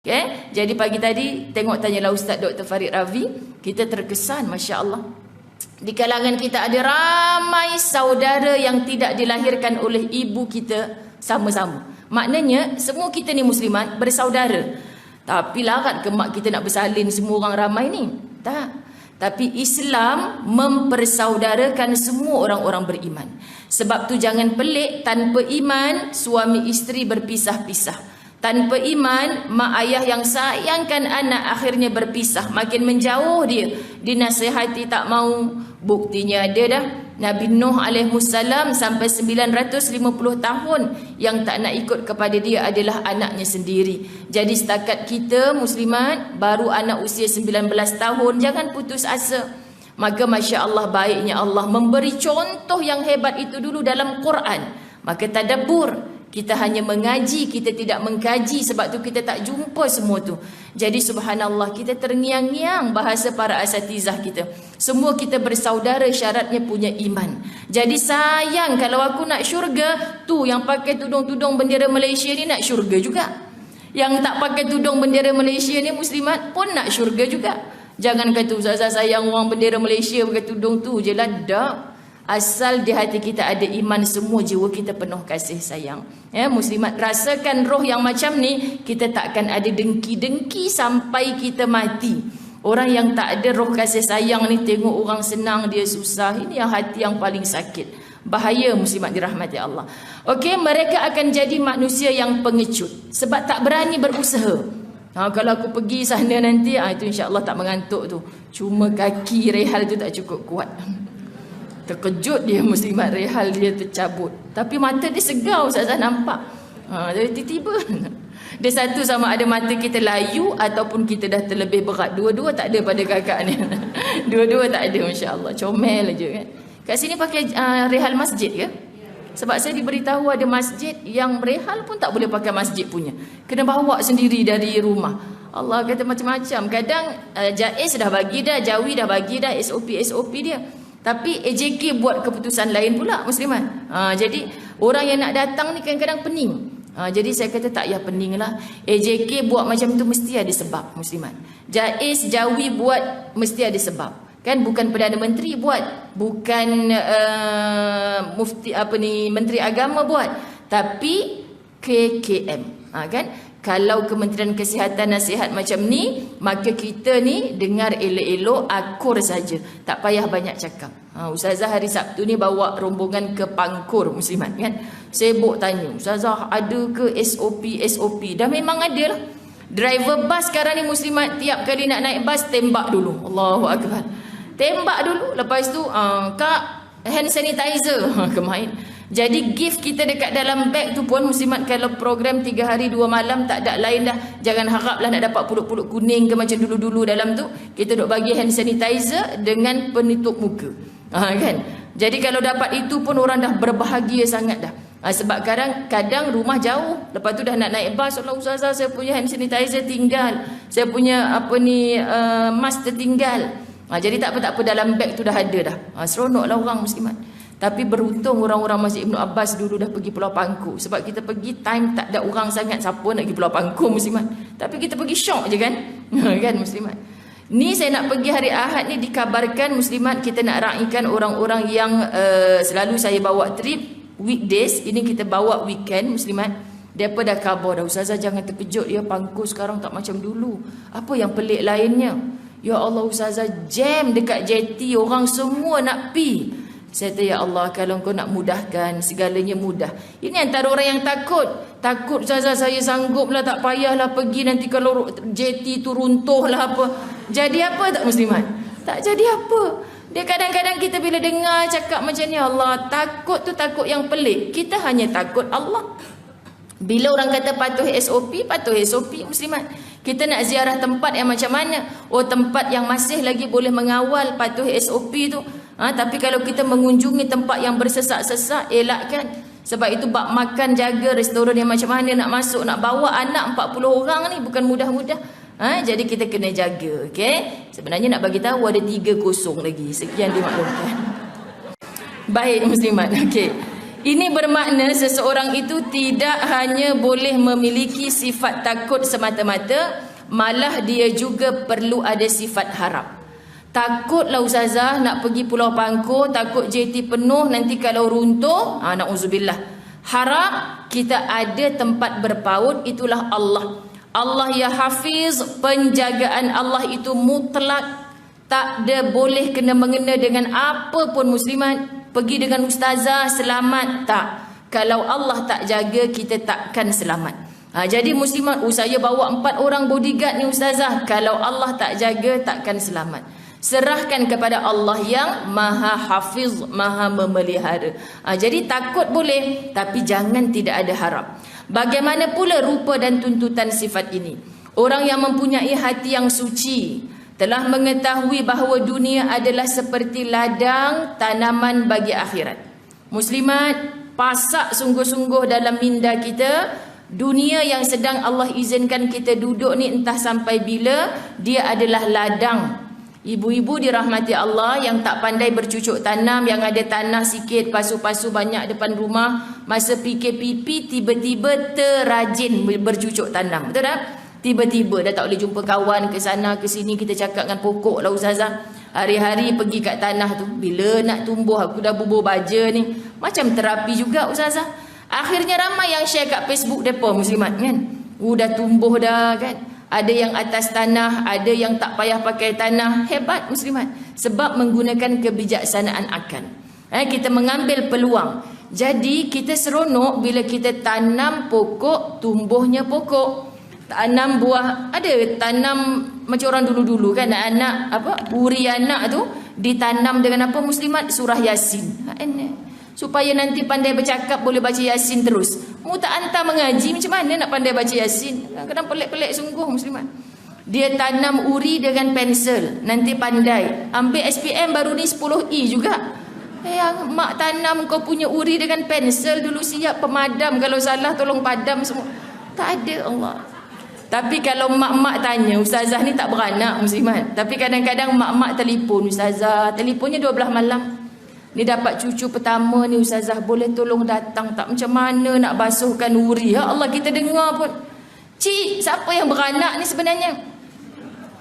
Okay? Jadi pagi tadi tengok tanyalah Ustaz Dr. Farid Ravi, kita terkesan, Masya Allah. Di kalangan kita ada ramai saudara yang tidak dilahirkan oleh ibu kita sama-sama. Maknanya semua kita ni muslimat bersaudara. Tapi larat ke mak kita nak bersalin semua orang ramai ni? Tak. Tapi Islam mempersaudarakan semua orang-orang beriman. Sebab tu jangan pelik, tanpa iman suami isteri berpisah-pisah. Tanpa iman, mak ayah yang sayangkan anak akhirnya berpisah. Makin menjauh dia. Dinasihati tak mau. Buktinya ada dah. Nabi Nuh alaihissalam sampai 950 tahun. Yang tak nak ikut kepada dia adalah anaknya sendiri. Jadi setakat kita muslimat, baru anak usia 19 tahun, jangan putus asa. Maka Masya Allah, baiknya Allah memberi contoh yang hebat itu dulu dalam Quran. Maka tadabbur. Kita hanya mengaji, kita tidak mengkaji. Sebab tu kita tak jumpa semua tu. Jadi subhanallah, kita terngiang-ngiang bahasa para asatizah kita. Semua kita bersaudara, syaratnya punya iman. Jadi sayang kalau aku nak syurga, tu yang pakai tudung-tudung bendera Malaysia ni nak syurga juga. Yang tak pakai tudung bendera Malaysia ni muslimat pun nak syurga juga. Jangan kata Ustazah sayang orang bendera Malaysia pakai tudung tu je lah. Tak. Asal di hati kita ada iman, semua jiwa kita penuh kasih sayang. Ya, muslimat, rasakan roh yang macam ni, kita takkan ada dengki-dengki sampai kita mati. Orang yang tak ada roh kasih sayang ni, tengok orang senang, dia susah. Ini yang hati yang paling sakit. Bahaya muslimat dirahmati Allah. Okey, mereka akan jadi manusia yang pengecut. Sebab tak berani berusaha. Kalau aku pergi sana nanti, itu insya-Allah tak mengantuk tu. Cuma kaki rehal tu tak cukup kuat. Terkejut dia muslimat, rehal dia tercabut. Tapi mata dia segar, Ustazah nampak. Tiba-tiba dia satu sama ada mata kita layu ataupun kita dah terlebih berat. Dua-dua tak ada pada kakak ni. Dua-dua tak ada, masya-Allah. Comel aja kan. Kat sini pakai rehal masjid ke? Sebab saya diberitahu ada masjid yang rehal pun tak boleh pakai masjid punya. Kena bawa sendiri dari rumah. Allah kata macam-macam. Kadang Jaiz dah bagi dah, Jawi dah bagi dah SOP dia. Tapi AJK buat keputusan lain pula muslimat. Jadi orang yang nak datang ni kadang-kadang pening. Jadi saya kata tak payah pening lah. AJK buat macam tu mesti ada sebab muslimat. Jaiz, Jawi buat mesti ada sebab. Kan bukan Perdana Menteri buat, bukan mufti Menteri Agama buat, tapi KKM. Kan? Kalau Kementerian Kesihatan nasihat macam ni, maka kita ni dengar elok-elok, akur saja. Tak payah banyak cakap. Ustazah hari Sabtu ni bawa rombongan ke Pangkur muslimat kan. Sibuk tanya, Ustazah ada ke SOP? Dah memang ada lah. Driver bas sekarang ni muslimat, tiap kali nak naik bas tembak dulu. Allahu Akbar. Tembak dulu. Lepas tu, Kak, hand sanitizer. Kemain. Jadi gift kita dekat dalam beg tu pun muslimat, kalau program 3 hari 2 malam tak ada lain dah. Jangan haraplah nak dapat pulut-pulut kuning ke macam dulu-dulu dalam tu. Kita duk bagi hand sanitizer dengan penutup muka. Kan? Jadi kalau dapat itu pun orang dah berbahagia sangat dah. Sebab kadang rumah jauh. Lepas tu dah nak naik bas, Allah Ustazah saya punya hand sanitizer tinggal. Saya punya mask tertinggal. Jadi tak apa dalam beg tu dah ada dah. Seronoklah orang muslimat. Tapi beruntung orang-orang Masjid Ibnu Abbas dulu dah pergi Pulau Pangku. Sebab kita pergi time tak ada orang sangat. Siapa nak pergi Pulau Pangku muslimat? Tapi kita pergi syok je kan? Kan muslimat? Ni saya nak pergi hari Ahad ni, dikabarkan muslimat kita nak raikan orang-orang yang selalu saya bawa trip weekdays. Ini kita bawa weekend muslimat. Depa dah khabar dah, Ustazah jangan terkejut ya, Pangku sekarang tak macam dulu. Apa yang pelik lainnya? Ya Allah Ustazah, jam dekat JT, orang semua nak pi. Saya kata, ya Allah, kalau kau nak mudahkan, segalanya mudah. Ini antara orang yang takut. Takut, Ustazah, saya sanggup lah, tak payahlah pergi. Nanti kalau JT tu runtuh lah apa. Jadi apa tak muslimat? Tak jadi apa. Dia kadang-kadang kita bila dengar cakap macam ni, Allah, takut tu takut yang pelik. Kita hanya takut Allah. Bila orang kata patuh SOP muslimat. Kita nak ziarah tempat yang macam mana? Tempat yang masih lagi boleh mengawal patuh SOP tu. Tapi kalau kita mengunjungi tempat yang bersesak-sesak, elakkan. Sebab itu bab makan, jaga restoran yang macam mana nak masuk, nak bawa anak 40 orang ni bukan mudah-mudah. Jadi kita kena jaga. Okay? Sebenarnya nak bagi tahu ada 3 kosong lagi. Sekian dimaklumkan. Baik muslimat. Okay. Ini bermakna seseorang itu tidak hanya boleh memiliki sifat takut semata-mata, malah dia juga perlu ada sifat harap. Takutlah ustazah nak pergi Pulau Pangkor, takut JT penuh, nanti kalau runtuh, na'udzubillah. Harap kita ada tempat berpaut, itulah Allah. Allah ya Hafiz, penjagaan Allah itu mutlak. Tak ada boleh kena mengena dengan apa pun muslimat. Pergi dengan ustazah selamat, tak. Kalau Allah tak jaga, kita takkan selamat. Jadi muslimat, saya bawa 4 orang bodyguard ni ustazah, kalau Allah tak jaga, takkan selamat. Serahkan kepada Allah yang Maha Hafiz, Maha memelihara. Jadi takut boleh, tapi jangan tidak ada harap. Bagaimana pula rupa dan tuntutan sifat ini? Orang yang mempunyai hati yang suci telah mengetahui bahawa dunia adalah seperti ladang tanaman bagi akhirat. Muslimat, pasak sungguh-sungguh dalam minda kita. Dunia yang sedang Allah izinkan kita duduk ni entah sampai bila, dia adalah ladang. Ibu-ibu dirahmati Allah yang tak pandai bercucuk tanam, yang ada tanah sikit, pasu-pasu banyak depan rumah, masa PKPP tiba-tiba terrajin bercucuk tanam. Betul tak? Tiba-tiba dah tak boleh jumpa kawan ke sana ke sini, kita cakap dengan pokok lah ustazah. Hari-hari pergi kat tanah tu, bila nak tumbuh, aku dah bubur baja ni. Macam terapi juga ustazah. Akhirnya ramai yang share kat Facebook depa muslimat kan. Dah tumbuh dah kan. Ada yang atas tanah, ada yang tak payah pakai tanah. Hebat muslimat. Sebab menggunakan kebijaksanaan akal. Kita mengambil peluang. Jadi kita seronok bila kita tanam pokok, tumbuhnya pokok. Tanam buah, ada tanam macam orang dulu-dulu kan, anak uri anak tu ditanam dengan apa muslimat? Surah Yasin. Supaya nanti pandai bercakap, boleh baca Yasin terus. Mu tak hantar mengaji, macam mana nak pandai baca Yasin? Kadang pelik-pelik sungguh muslimat. Dia tanam uri dengan pensel, nanti pandai. Ambil SPM baru ni 10E juga. Yang mak tanam kau punya uri dengan pensel dulu, siap pemadam kalau salah tolong padam semua. Tak ada Allah. Tapi kalau mak-mak tanya, ustazah ni tak beranak muslimat. Tapi kadang-kadang mak-mak telefon, ustazah, telefonnya 12 malam. Ni dapat cucu pertama ni ustazah, boleh tolong datang tak? Macam mana nak basuhkan uri? Ya Allah, kita dengar pun. Cik, siapa yang beranak ni sebenarnya?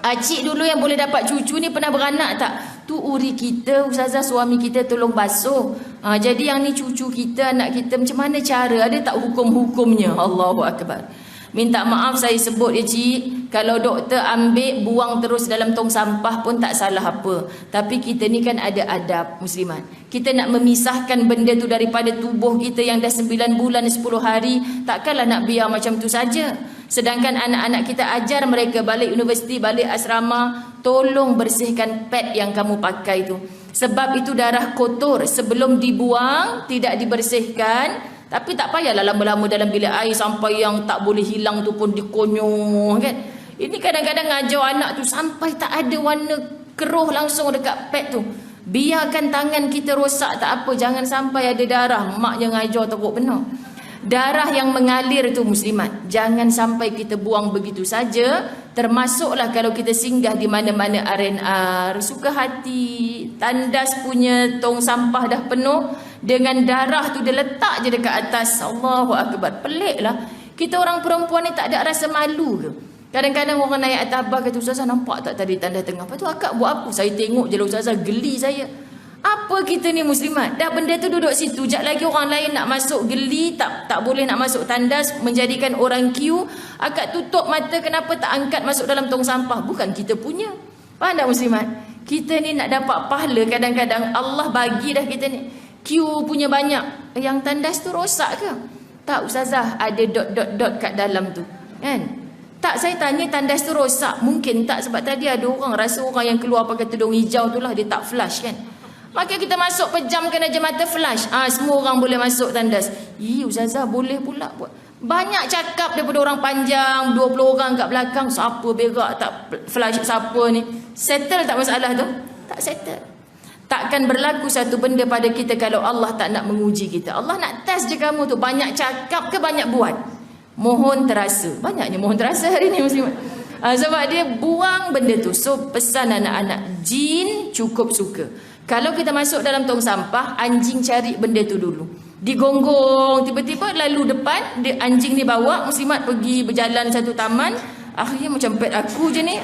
Cik dulu yang boleh dapat cucu ni pernah beranak tak? Tu uri kita ustazah, suami kita tolong basuh. Jadi yang ni cucu kita, anak kita, macam mana cara? Ada tak hukum-hukumnya? Allahu Akbar. Minta maaf saya sebut ya cik, kalau doktor ambil buang terus dalam tong sampah pun tak salah apa. Tapi kita ni kan ada adab muslimat. Kita nak memisahkan benda tu daripada tubuh kita yang dah 9 bulan 10 hari, takkanlah nak biar macam tu saja. Sedangkan anak-anak kita ajar mereka balik universiti, balik asrama, tolong bersihkan pad yang kamu pakai tu. Sebab itu darah kotor, sebelum dibuang tidak dibersihkan. Tapi tak payahlah lama-lama dalam bilik air sampai yang tak boleh hilang tu pun dikonyol kan. Ini kadang-kadang ngajar anak tu sampai tak ada warna keruh langsung dekat pad tu. Biarkan tangan kita rosak tak apa, jangan sampai ada darah. Mak yang ngajar takut benar. Darah yang mengalir tu muslimat, jangan sampai kita buang begitu saja. Termasuklah kalau kita singgah di mana-mana R&R, suka hati, tandas punya tong sampah dah penuh, dengan darah tu dia letak je dekat atas. Allahu Akbar. Pelik lah. Kita orang perempuan ni tak ada rasa malu ke? Kadang-kadang orang naik atas bas kata, ustazah nampak tak tadi tanda tengah? Lepas tu akak buat apa? Saya tengok je lah ustazah, geli saya. Apa kita ni muslimat? Dah benda tu duduk situ, jap lagi orang lain nak masuk geli, tak boleh nak masuk tandas, menjadikan orang queue. Akak tutup mata, kenapa tak angkat masuk dalam tong sampah? Bukan kita punya. Faham tak muslimat? Kita ni nak dapat pahala, kadang-kadang Allah bagi dah kita ni. Queue punya banyak, yang tandas tu rosak ke? Tak ustazah, ada dot-dot-dot kat dalam tu kan? Tak, saya tanya tandas tu rosak. Mungkin tak, sebab tadi ada orang rasa orang yang keluar pakai tudung hijau tu lah, dia tak flush kan. Maka kita masuk pejamkan aja mata flush. Semua orang boleh masuk tandas. Ustazah boleh pula buat. Banyak cakap daripada orang panjang, 20 orang kat belakang, siapa berak tak flush siapa ni. Settle tak masalah tu? Tak settle. Takkan berlaku satu benda pada kita kalau Allah tak nak menguji kita. Allah nak test je kamu tu, banyak cakap ke banyak buat. Mohon terasa. Banyaknya mohon terasa hari ni muslimat. Sebab dia buang benda tu. So pesan anak-anak, jin cukup suka. Kalau kita masuk dalam tong sampah, anjing cari benda tu dulu. digonggong, tiba-tiba lalu depan dia, anjing ni bawa muslimat pergi berjalan satu taman, akhirnya macam pet aku je ni.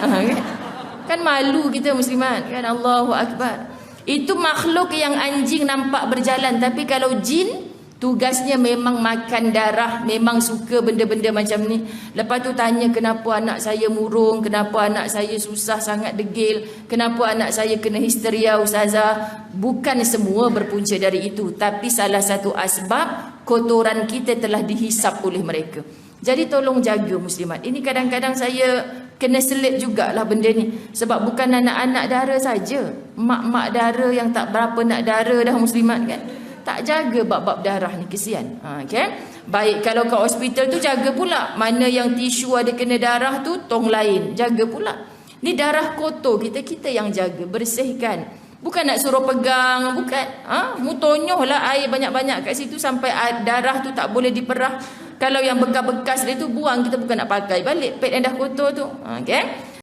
Kan malu kita muslimat kan. Allahu Akbar. Itu makhluk yang anjing nampak berjalan, tapi kalau jin tugasnya memang makan darah, memang suka benda-benda macam ni. Lepas tu tanya kenapa anak saya murung, kenapa anak saya susah sangat degil, kenapa anak saya kena histeria ustazah. Bukan semua berpunca dari itu, tapi salah satu asbab kotoran kita telah dihisap oleh mereka. Jadi tolong jaga muslimat. Ini kadang-kadang saya kena selit jugalah benda ni. Sebab bukan anak-anak dara saja, mak-mak dara yang tak berapa nak dara dah muslimat kan, tak jaga bab-bab darah ni, kesian. Okay? Baik, kalau kat hospital tu jaga pula. Mana yang tisu ada kena darah tu, tong lain, jaga pula. Ni darah kotor kita yang jaga, bersihkan. Bukan nak suruh pegang, bukan. Mutonyoh lah air banyak-banyak kat situ sampai darah tu tak boleh diperah. Kalau yang bekas-bekas dia tu buang, kita bukan nak pakai balik pad yang dah kotor tu. Okay?